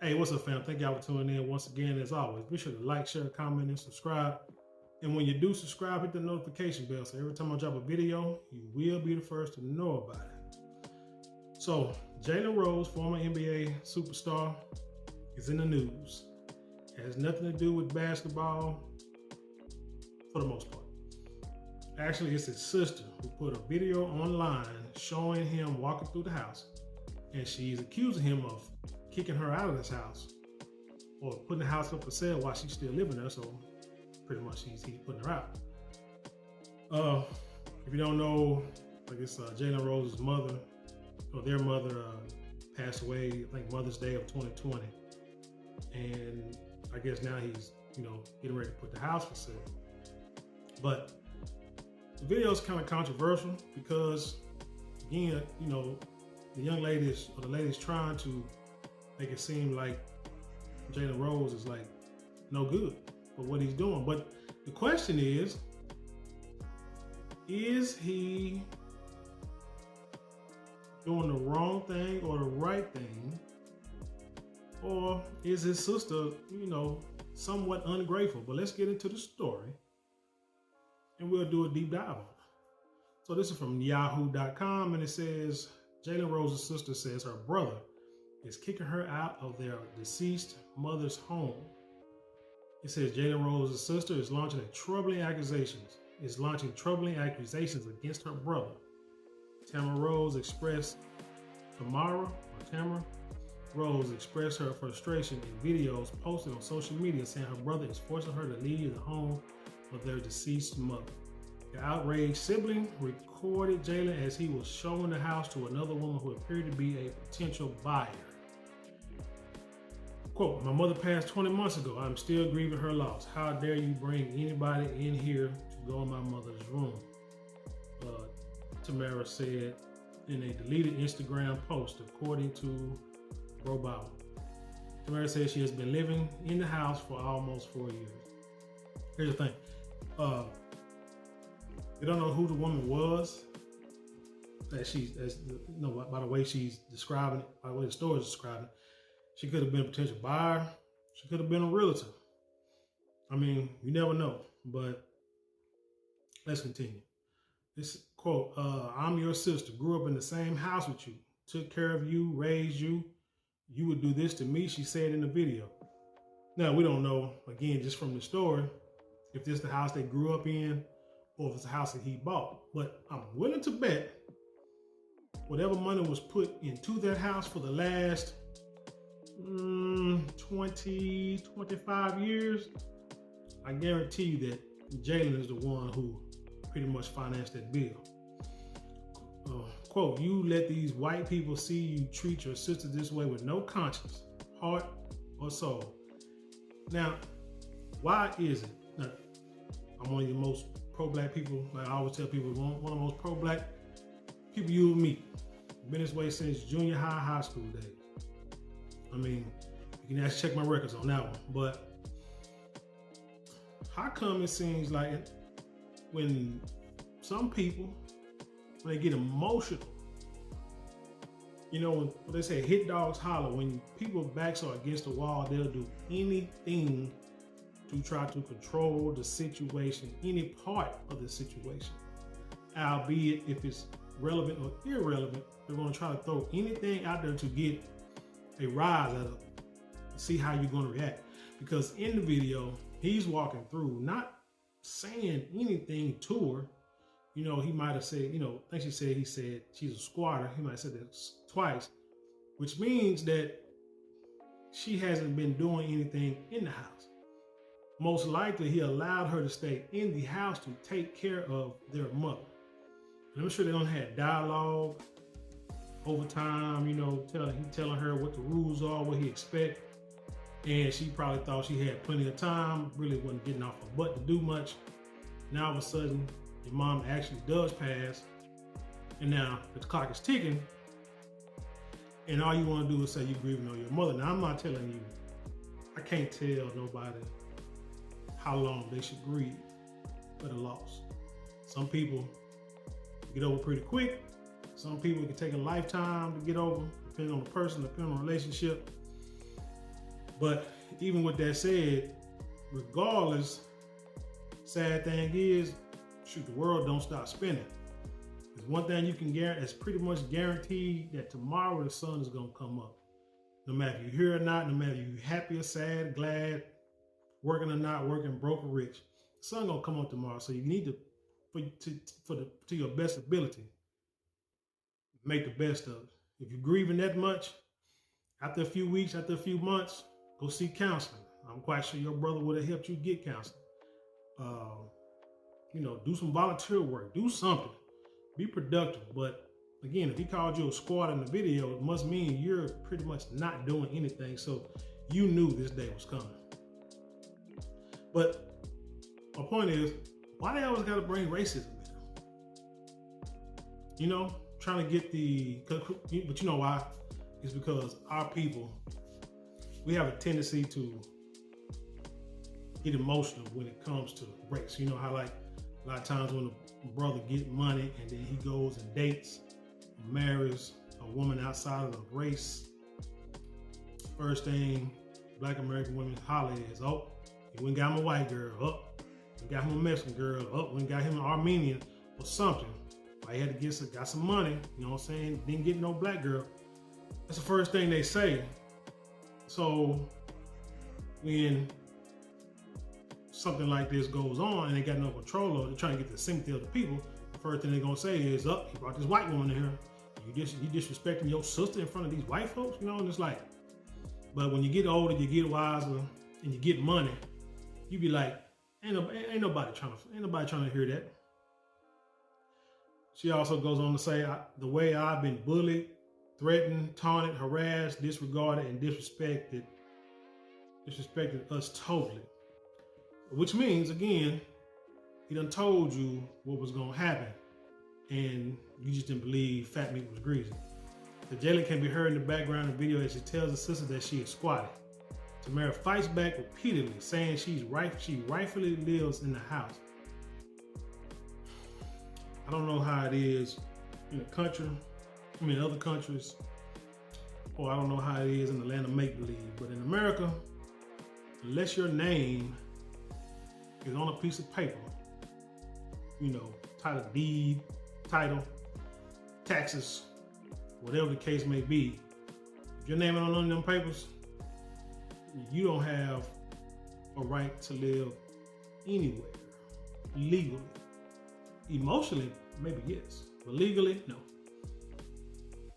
Hey, what's up, fam? Thank y'all for tuning in once again. As always, be sure to like, share, comment, and subscribe. And when you do subscribe, hit the notification bell so every time I drop a video, you will be the first to know about it. So, Jalen Rose, former NBA superstar, is in the news. It has nothing to do with basketball for the most part. Actually, it's his sister who put a video online showing him walking through the house, and she's accusing him of kicking her out of this house or putting the house up for sale while she's still living there. So pretty much he's putting her out. If you don't know, I guess Jalen Rose's mother, or their mother, passed away, I think Mother's Day of 2020. And I guess now he's, getting ready to put the house for sale. But the video is kind of controversial because, again, the young ladies or the ladies trying to make it seem like Jalen Rose is like no good for what he's doing. But the question is he doing the wrong thing or the right thing? Or is his sister, somewhat ungrateful? But let's get into the story and we'll do a deep dive on it. So this is from yahoo.com, and it says, Jalen Rose's sister says her brother is kicking her out of their deceased mother's home. It says Jalen Rose's sister is launching troubling accusations against her brother. Tamara Rose expressed her frustration in videos posted on social media, saying her brother is forcing her to leave the home of their deceased mother. The outraged sibling recorded Jalen as he was showing the house to another woman who appeared to be a potential buyer. Quote, "My mother passed 20 months ago. I'm still grieving her loss. How dare you bring anybody in here to go in my mother's room?" Tamara said in a deleted Instagram post, according to Robau. Tamara said she has been living in the house for almost 4 years. Here's the thing. We don't know who the woman was by the way she's describing it, by the way the story is describing it. She could have been a potential buyer. She could have been a realtor. I mean, you never know, but let's continue. This quote, "I'm your sister, grew up in the same house with you, took care of you, raised you. You would do this to me," she said in the video. Now, we don't know, again, just from the story, if this is the house they grew up in or if it's a house that he bought. But I'm willing to bet whatever money was put into that house for the last 20, 25 years, I guarantee you that Jalen is the one who pretty much financed that bill. Quote, "You let these white people see you treat your sister this way with no conscience, heart, or soul." Now, why is it? Now, I'm one of the most pro-black people. Like I always tell people, one of the most pro-black people you will meet. Been this way since junior high school days. I mean, you can actually check my records on that one. But how come it seems like when some people, when they get emotional, when they say hit dogs holler, when people's backs are against the wall, they'll do anything to try to control the situation, any part of the situation. Albeit if it's relevant or irrelevant, they're going to try to throw anything out there to get a rise out of it, see how you're going to react. Because in the video, he's walking through, not saying anything to her. He might have said, I think he said she's a squatter. He might have said that twice, which means that she hasn't been doing anything in the house. Most likely, he allowed her to stay in the house to take care of their mother. And I'm sure they don't have dialogue over time, telling her what the rules are, what he expects. And she probably thought she had plenty of time, really wasn't getting off her butt to do much. Now, all of a sudden, your mom actually does pass. And now the clock is ticking. And all you want to do is say you're grieving on your mother. Now, I'm not telling you, I can't tell nobody how long they should grieve for the loss. Some people get over pretty quick. Some people can take a lifetime to get over, depending on the person, depending on the relationship. But even with that said, regardless, sad thing is, shoot, the world don't stop spinning. There's one thing you can guarantee, it's pretty much guaranteed, that tomorrow the sun is gonna come up. No matter if you're here or not, no matter if you're happy or sad, glad, working or not working, broke or rich, the sun gonna come up tomorrow. So you need to your best ability, make the best of it. If you're grieving that much, after a few weeks, after a few months, go seek counseling. I'm quite sure your brother would have helped you get counseling. Do some volunteer work, do something, be productive. But again, if he called you a squad in the video, it must mean you're pretty much not doing anything. So you knew this day was coming. But my point is, why they always got to bring racism in? Trying to get but you know why? It's because our people, we have a tendency to get emotional when it comes to race. You know how like a lot of times when a brother get money and then he goes and dates, marries a woman outside of the race, first thing Black American women holler is, oh, we got him a white girl, oh, we got him a Mexican girl, oh, we got him an Armenian or something. I had to got some money, you know what I'm saying? Didn't get no black girl. That's the first thing they say. So when something like this goes on and they got no control of it, they're trying to get the sympathy of the people, the first thing they're gonna say is, oh, he brought this white woman in here. You disrespecting your sister in front of these white folks, and it's like, but when you get older, you get wiser, and you get money, you be like, ain't nobody trying to hear that. She also goes on to say, the way I've been bullied, threatened, taunted, harassed, disregarded, and disrespected us totally. Which means, again, he done told you what was gonna happen, and you just didn't believe fat meat was greasy. The jailer can be heard in the background of the video as she tells the sister that she is squatted. Tamara fights back repeatedly, saying she rightfully lives in the house. I don't know how it is in other countries, or I don't know how it is in the land of make-believe, but in America, unless your name is on a piece of paper, title deed, title, taxes, whatever the case may be, if your name is on none of them papers, you don't have a right to live anywhere legally. Emotionally, maybe yes, but legally, no.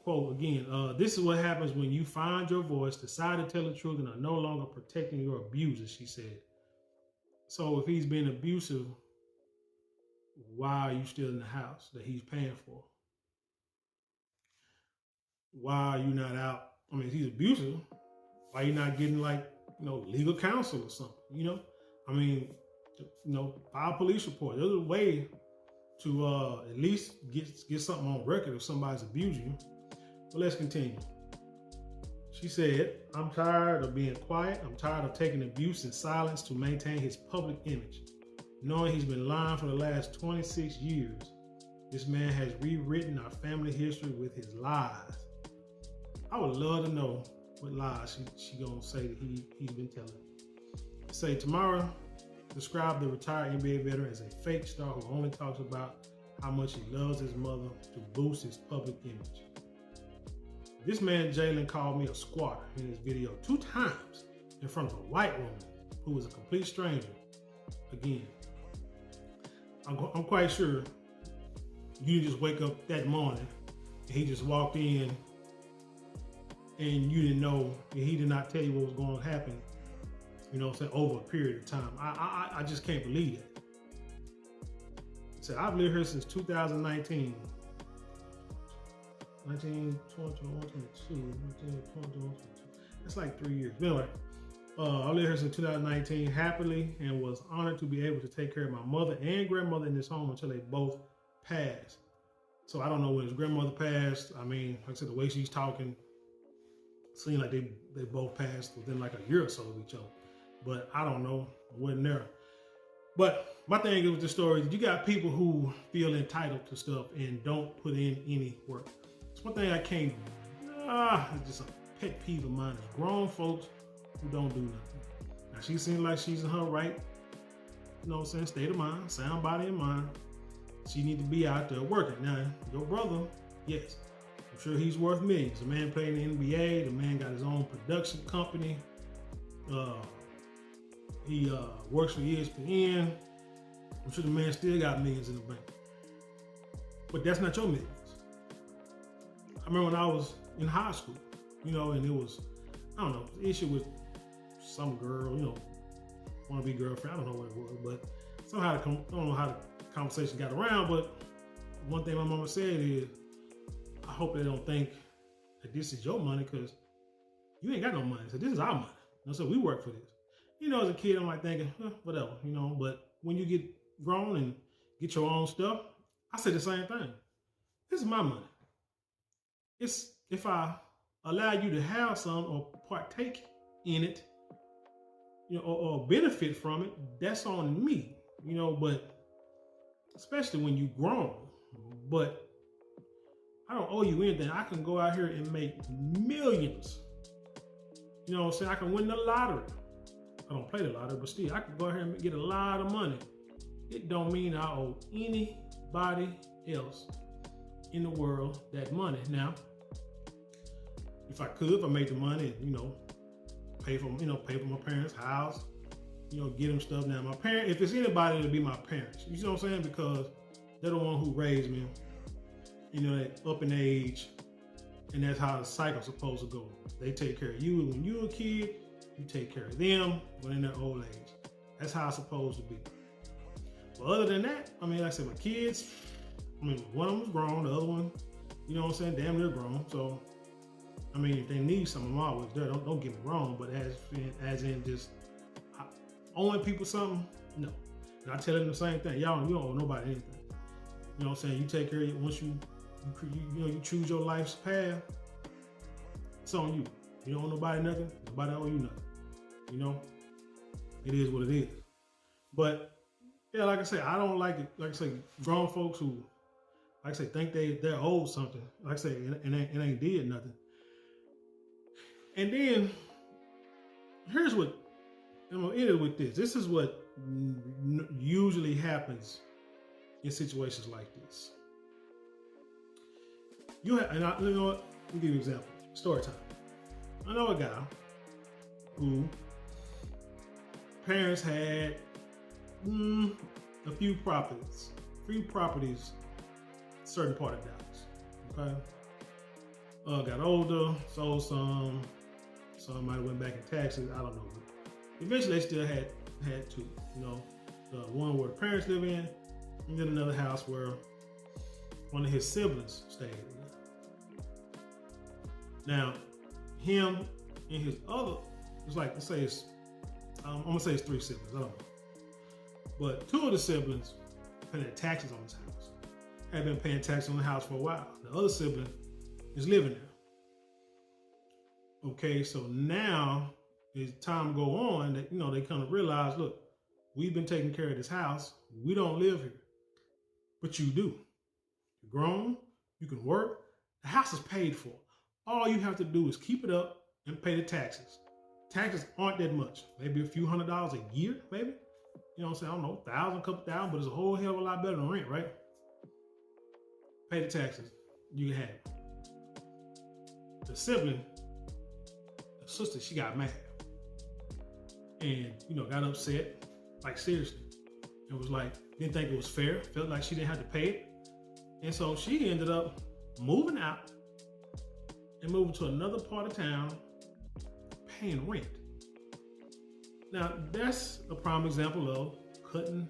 Quote again, this is what happens when you find your voice, decide to tell the truth, and are no longer protecting your abusers, she said. So if he's been abusive, why are you still in the house that he's paying for? Why are you not out? If he's abusive, why are you not getting legal counsel or something, file a police report. There's a way to at least get something on record if somebody's abusing you. But let's continue. She said, I'm tired of being quiet. I'm tired of taking abuse and silence to maintain his public image. Knowing he's been lying for the last 26 years, this man has rewritten our family history with his lies. I would love to know what lies she gonna say that he's been telling. Say tomorrow, described the retired NBA veteran as a fake star who only talks about how much he loves his mother to boost his public image. This man, Jalen, called me a squatter in his video 2 times in front of a white woman who was a complete stranger. Again, I'm quite sure you just wake up that morning and he just walked in and you didn't know, and he did not tell you what was going to happen, over a period of time. I just can't believe it. So I've lived here since 2019. 19, 20, 22. That's like 3 years. But anyway, I lived here since 2019 happily and was honored to be able to take care of my mother and grandmother in this home until they both passed. So I don't know when his grandmother passed. Like I said, the way she's talking, seemed like they both passed within like a year or so of each other. But I don't know. I wasn't there. But my thing is with the story, you got people who feel entitled to stuff and don't put in any work. It's one thing I can't, it's just a pet peeve of mine is grown folks who don't do nothing. Now she seems like she's in her right, you know what I'm saying, state of mind, sound body and mind. She need to be out there working. Now, your brother, yes, I'm sure he's worth millions. The man played in the NBA. The man got his own production company. He works for ESPN. I'm sure the man still got millions in the bank. But that's not your millions. I remember when I was in high school, you know, and it was, I don't know, the issue with some girl, you know, wannabe girlfriend, I don't know what it was, but somehow, I don't know how the conversation got around, but one thing my mama said is, I hope they don't think that this is your money, because you ain't got no money. So this is our money. You know, so we work for this. You know, as a kid, I'm like thinking, whatever, you know, but when you get grown and get your own stuff, I say the same thing. This is my money. It's if I allow you to have some or partake in it, you know, or benefit from it, that's on me, you know, but especially when you grown. But I don't owe you anything. I can go out here and make millions. You know what I'm saying? I can win the lottery. I don't play the lottery, but still, I can go out here and get a lot of money. It don't mean I owe anybody else in the world that money. Now, if I could, if I made the money, you know, pay for my parents' house, you know, get them stuff. Now, my parents, if it's anybody, it'll be my parents. You see what I'm saying? Because they're the one who raised me. You know, they're up in age, and that's how the cycle's supposed to go. They take care of you when you're a kid. You take care of them when in their old age. That's how it's supposed to be. But other than that, I mean, like I said, my kids, I mean, one of them was grown, the other one, you know what I'm saying, damn near grown. So, I mean, if they need something, I'm always there. Don't get me wrong, but as in just owing people something, no. And I tell them the same thing. Y'all, you don't owe nobody anything. You know what I'm saying? You take care of it once you choose your life's path. It's on you. You don't owe nobody nothing. Nobody owe you nothing. You know, it is what it is. But yeah, like I say, I don't like it. Like I say, grown folks who, like I say, think they're owed something. Like I say, it ain't did nothing. And then here's what I'm gonna end it with this. This is what usually happens in situations like this. You know what? Let me give you an example. Story time. I know a guy who parents had a few properties, certain part of Dallas. Okay. Got older, sold some might have went back in taxes, I don't know. But eventually they still had two, you know, the one where the parents live in, and then another house where one of his siblings stayed in. Now, him and his other, it's like, let's say I'm gonna say it's 3 siblings, I don't know. But 2 of the siblings paying taxes on this house. Had been paying taxes on the house for a while. The other sibling is living there. Okay, so now as time go on, that you know, they kind of realize, look, we've been taking care of this house. We don't live here, but you do. You're grown. You can work. The house is paid for. All you have to do is keep it up and pay the taxes. Taxes aren't that much. Maybe a few $100s a year, maybe. You know what I'm saying? I don't know, 1,000, couple thousand, but it's a whole hell of a lot better than rent, right? Pay the taxes. You can have it. The sibling, the sister, she got mad. And, you know, got upset, like seriously. It was like, didn't think it was fair, felt like she didn't have to pay it. And so she ended up moving out and moving to another part of town, paying rent. Now, that's a prime example of cutting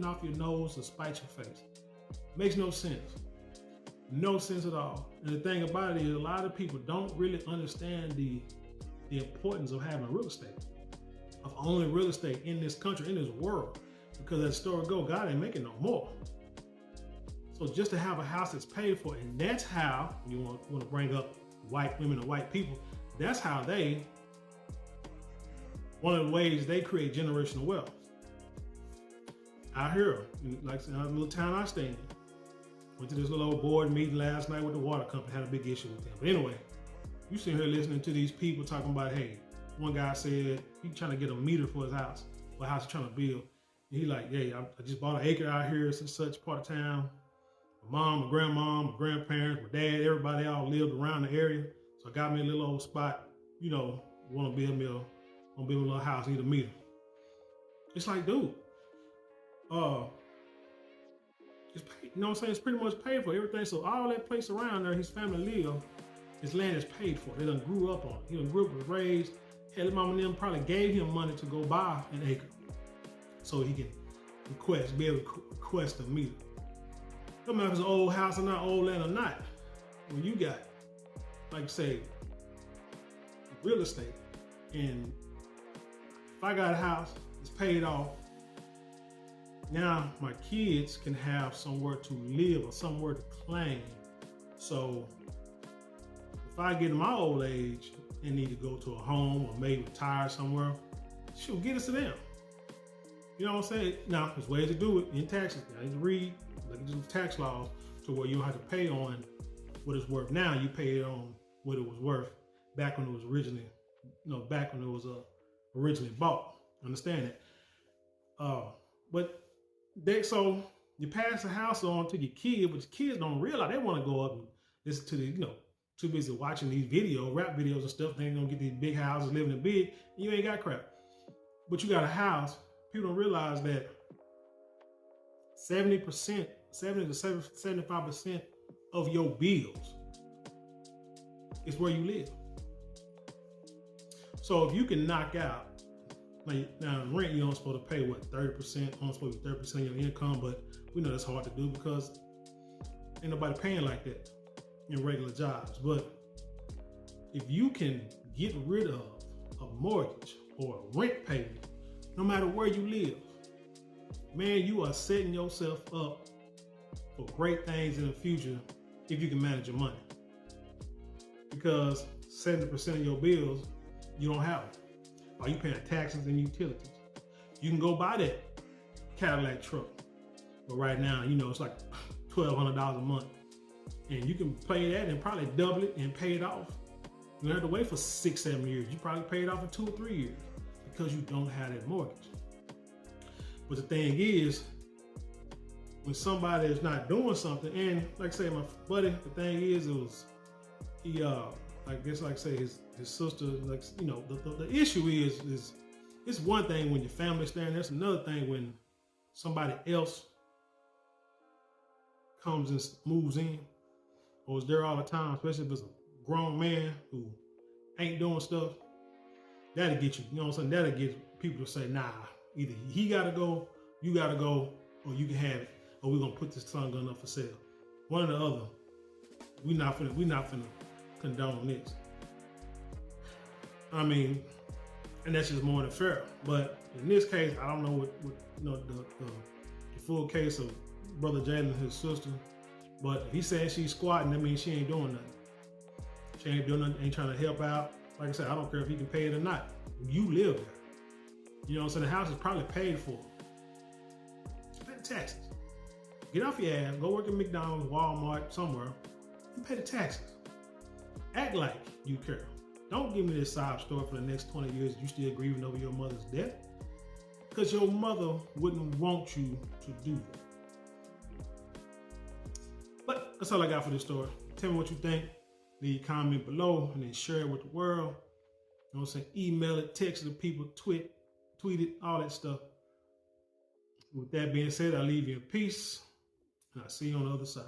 off your nose to spite your face. Makes no sense. No sense at all. And the thing about it is, a lot of people don't really understand the importance of having real estate, of owning real estate in this country, in this world. Because as the story goes, God ain't making no more. So just to have a house that's paid for, and that's how, you want to bring up white women and white people, that's how one of the ways they create generational wealth. Out here, like in a little town I stay in, went to this little old board meeting last night with the water company, had a big issue with them. But anyway, you sitting here listening to these people talking about, hey, one guy said he trying to get a meter for his house, what house he's trying to build. And he like, hey, I just bought an acre out here in such part of town. My mom, my grandma, my grandparents, my dad, everybody all lived around the area. So I got me a little old spot, you know, want to build me a little house, need a meter. It's like, dude, it's paid, you know what I'm saying? It's pretty much paid for everything. So all that place around there, his family live, his land is paid for. They done grew up on it. He done grew up, was raised. Hell, his mama and them probably gave him money to go buy an acre so he can be able to request a meter. No matter if it's an old house or not, old land or not, when you got, like say, real estate, and if I got a house, it's paid off, now my kids can have somewhere to live or somewhere to claim. So if I get in my old age and need to go to a home or maybe retire somewhere, she'll get us to them. You know what I'm saying? Now, there's ways to do it in taxes. I need to read, look at the tax laws to where you don't have to pay on what it's worth now. You pay it on what it was worth back when it was originally, back when it was originally bought. Understand that? But so you pass the house on to your kid, but your kids don't realize they want to go up and listen to the, too busy watching these rap videos and stuff. They ain't gonna get these big houses, living in big, and you ain't got crap. But you got a house. People don't realize that 70% to 75% of your bills is where you live. So if you can knock out, now rent, you're only supposed to pay what, 30%, only supposed to be 30% of your income, but we know that's hard to do because ain't nobody paying like that in regular jobs. But if you can get rid of a mortgage or a rent payment, no matter where you live, man, you are setting yourself up for great things in the future if you can manage your money. Because 70% of your bills, you don't have them. Are you paying taxes and utilities? You can go buy that Cadillac truck, but right now, it's like $1,200 a month. And you can pay that and probably double it and pay it off. You don't have to wait for 6-7 years. You probably pay it off in 2 or 3 years because you don't have that mortgage. But the thing is, when somebody is not doing something, and like I say, my buddy, the thing is, I guess like I say, his sister, the issue is it's one thing when your family's there, and there's another thing when somebody else comes and moves in or is there all the time, especially if it's a grown man who ain't doing stuff. That'll get you, what I'm saying? That'll get people to say, nah, either he gotta go, you gotta go, or you can have it, or we're gonna put this tongue gun up for sale. One or the other. We're not finna condone this. I mean, and that's just more than fair. But in this case, I don't know what the full case of Brother Jalen and his sister. But if he says she's squatting, that means she ain't doing nothing. She ain't doing nothing, ain't trying to help out. Like I said, I don't care if he can pay it or not. You live there. You know what I'm saying? The house is probably paid for. Pay the taxes. Get off your ass, go work at McDonald's, Walmart, somewhere, and pay the taxes. Act like you care. Don't give me this sob story for the next 20 years you still grieving over your mother's death, because your mother wouldn't want you to do that. But that's all I got for this story. Tell me what you think. Leave a comment below and then share it with the world. You know what I'm saying? Email it, text it to people, tweet it, all that stuff. With that being said, I'll leave you in peace, and I'll see you on the other side.